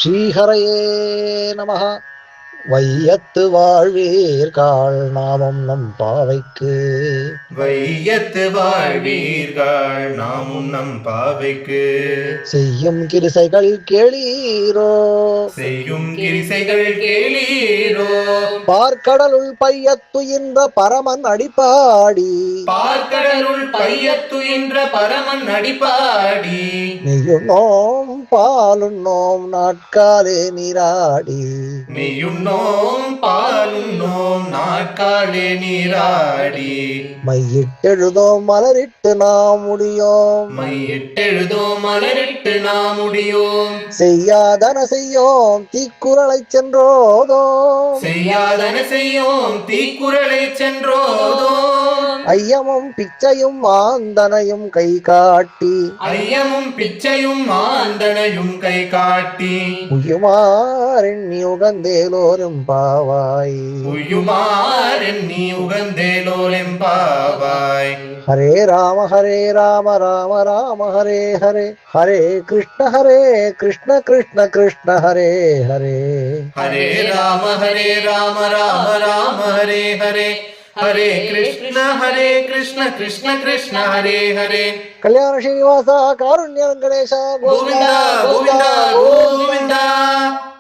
ஸ்ரீஹரையே நமஹ. வையத்து வாழ்வீர்காள் நாமம் நம் பாவைக்கு. வையத்து வாழ்வீர்கள் நாமும் நம் பாவைக்கு. செய்யும் கிரிசைகள் கேளீரோ. செய்யும் கிரிசைகள் கேளீரோ. பார்க்கடலுள் பையத்துயின்ற பரமன் அடிப்பாடி. பார்க்கடலுள் பையத்துயின்ற பரமன் அடிப்பாடி. நெய்யுண்ணோம் பாலுண்ணோம் நாட்காலே நீராடி. மெய்யுண்ணோம் பாலுண்ணோம் நாட்காலே நீராடி. மையிட்டெழுதோம் மலரிட்டு நாம் முடியோம். மையிட்டெழுதோம் மலரிட்டு நாம் முடியோம். செய்யாதன செய்யோம் தீக்குறளைச் சென்றோதோம். செய்யாதன செய்யோம் தீக்குறளை சென்றோதோம். ஐயமும் பிச்சையும் ஆந்தனையும் கை காட்டி. ஐயமும் பிச்சையும் ஆந்தனையும் கை காட்டி. உயுமாறெண்ணி உகந்தேலோரும் பாவாய். உயுமாறெண்ணி உகந்தேலோலெம்பாவாய். ஹரே ராம ராம ராம ஹரே ஹரே. ஹரே கிருஷ்ண கிருஷ்ண கிருஷ்ண ஹரே ஹரே. ஹரே ராம ராம ராம ஹரே ஹரே. ஹரே கிருஷ்ண கிருஷ்ண கிருஷ்ண ஹரே ஹரே. கல்யாண ஸ்ரீனிவாச காருண்ய வெங்கடேஷ கோவிந்தா கோவிந்தா கோவிந்தா.